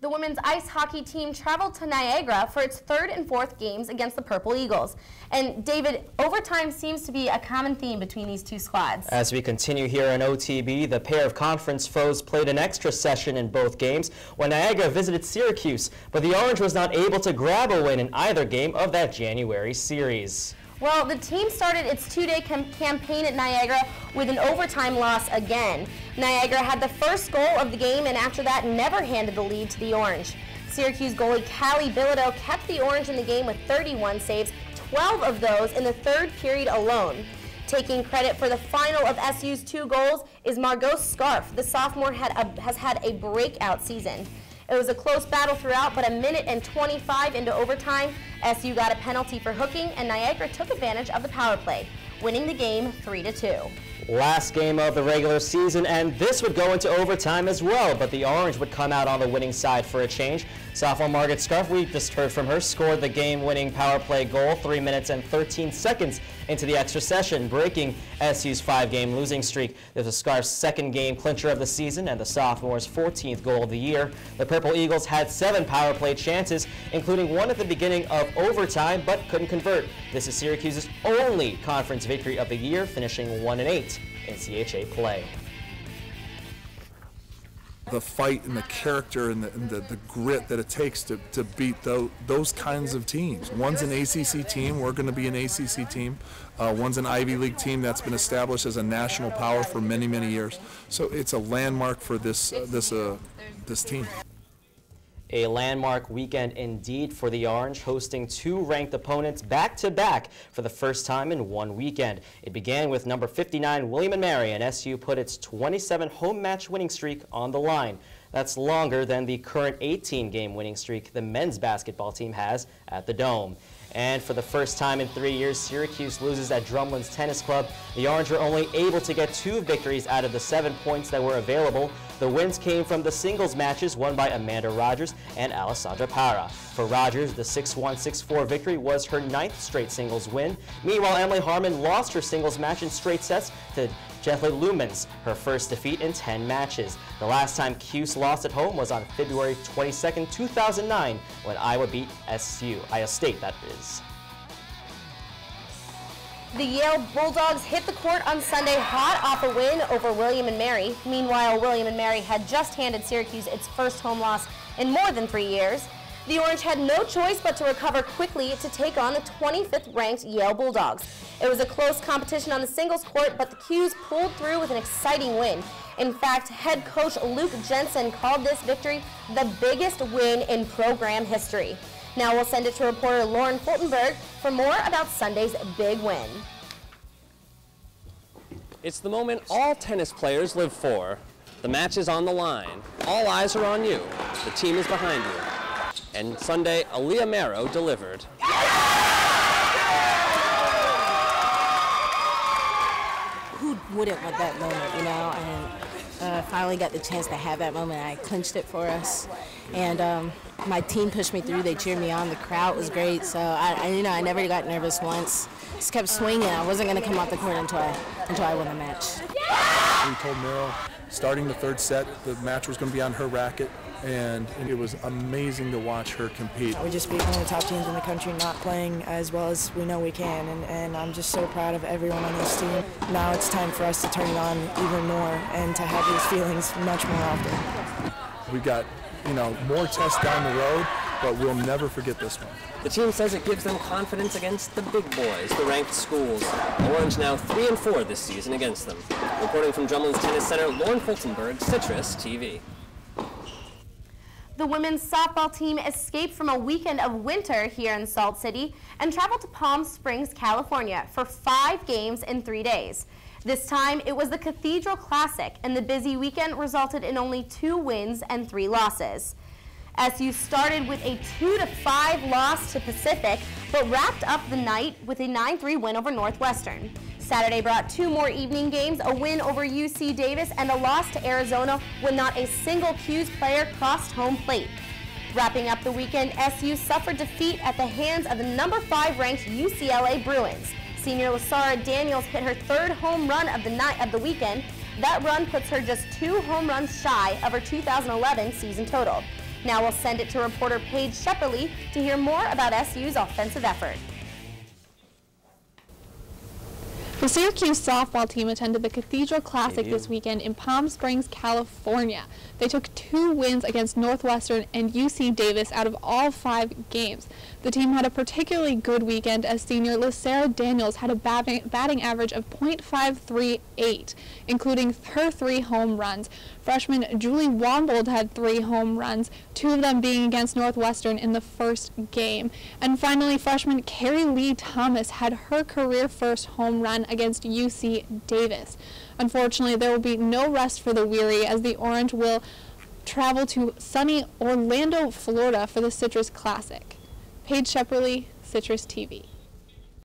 The women's ice hockey team traveled to Niagara for its third and fourth games against the Purple Eagles. And David, overtime seems to be a common theme between these two squads. As we continue here in OTB, the pair of conference foes played an extra session in both games when Niagara visited Syracuse, but the Orange was not able to grab a win in either game of that January series. Well, the team started its two-day campaign at Niagara with an overtime loss again. Niagara had the first goal of the game and after that never handed the lead to the Orange. Syracuse goalie Callie Bilodeau kept the Orange in the game with 31 saves, 12 of those in the third period alone. Taking credit for the final of SU's 2 goals is Margot Scarf. The sophomore has had a breakout season. It was a close battle throughout, but a minute and 25 into overtime, SU got a penalty for hooking, and Niagara took advantage of the power play, winning the game 3-2. Last game of the regular season, and this would go into overtime as well, but the Orange would come out on the winning side for a change. Sophomore Margaret Scarf, we just heard from her, scored the game-winning power play goal 3 minutes and 13 seconds into the extra session, breaking SU's 5-game losing streak. This was Scarf's second game clincher of the season and the sophomore's 14th goal of the year. The Purple Eagles had 7 power play chances, including one at the beginning of overtime, but couldn't convert. This is Syracuse's only conference victory of the year, finishing 1-8 in CHA play. The fight and the character and the grit that it takes to beat those kinds of teams. One's an ACC team, we're going to be an ACC team. One's an Ivy League team that's been established as a national power for many, many years. So it's a landmark for this team. A landmark weekend indeed for the Orange, hosting 2 ranked opponents back-to-back for the first time in one weekend. It began with number 59 William & Mary, and SU put its 27 home match winning streak on the line. That's longer than the current 18-game winning streak the men's basketball team has at the Dome. And for the first time in 3 years, Syracuse loses at Drumlin's Tennis Club. The Orange were only able to get 2 victories out of the 7 points that were available. The wins came from the singles matches won by Amanda Rogers and Alessandra Para. For Rogers, the 6-1, 6-4 victory was her 9th straight singles win. Meanwhile, Emily Harmon lost her singles match in straight sets to Jeffrey Lumens, her first defeat in 10 matches. The last time Cuse lost at home was on February 22, 2009, when Iowa beat Iowa State, that is. The Yale Bulldogs hit the court on Sunday hot off a win over William & Mary. Meanwhile, William & Mary had just handed Syracuse its first home loss in more than 3 years. The Orange had no choice but to recover quickly to take on the 25th ranked Yale Bulldogs. It was a close competition on the singles court, but the Cuse pulled through with an exciting win. In fact, head coach Luke Jensen called this victory the biggest win in program history. Now we'll send it to reporter Lorne Fultonberg for more about Sunday's big win. It's the moment all tennis players live for. The match is on the line. All eyes are on you. The team is behind you. And Sunday, Aaliyah Marrow delivered. Who wouldn't want that moment, you know? And finally got the chance to have that moment. I clinched it for us. And my team pushed me through. They cheered me on. The crowd was great. So I never got nervous once. Just kept swinging. I wasn't going to come off the court until I won the match. We told Marrow, starting the 3rd set, the match was going to be on her racket. And it was amazing to watch her compete. We just beat one of the top teams in the country, not playing as well as we know we can, and I'm just so proud of everyone on this team. Now it's time for us to turn it on even more and to have these feelings much more often. We've got, more tests down the road, but we'll never forget this one. The team says it gives them confidence against the big boys, the ranked schools. The Orange now 3-4 this season against them. Reporting from Drumlin's Tennis Center, Lorne Fultonberg, CitrusTV. The women's softball team escaped from a weekend of winter here in Salt City and traveled to Palm Springs, California for 5 games in 3 days. This time it was the Cathedral Classic, and the busy weekend resulted in only 2 wins and 3 losses. SU started with a 2-5 loss to Pacific, but wrapped up the night with a 9-3 win over Northwestern. Saturday brought 2 more evening games, a win over UC Davis and a loss to Arizona when not a single Cuse player crossed home plate. Wrapping up the weekend, SU suffered defeat at the hands of the number 5 ranked UCLA Bruins. Senior Lasara Daniels hit her 3rd home run of the weekend. That run puts her just 2 home runs shy of her 2011 season total. Now we'll send it to reporter Paige Shepperly to hear more about SU's offensive effort. The Syracuse softball team attended the Cathedral Classic this weekend in Palm Springs, California. They took 2 wins against Northwestern and UC Davis out of all 5 games. The team had a particularly good weekend as senior LaSarah Daniels had a batting average of .538, including her 3 home runs. Freshman Julie Wombold had 3 home runs, 2 of them being against Northwestern in the first game. And finally, freshman Carrie Lee Thomas had her career first home run against UC Davis. Unfortunately, there will be no rest for the weary as the Orange will travel to sunny Orlando, Florida for the Citrus Classic. Paige Shepperly, Citrus TV.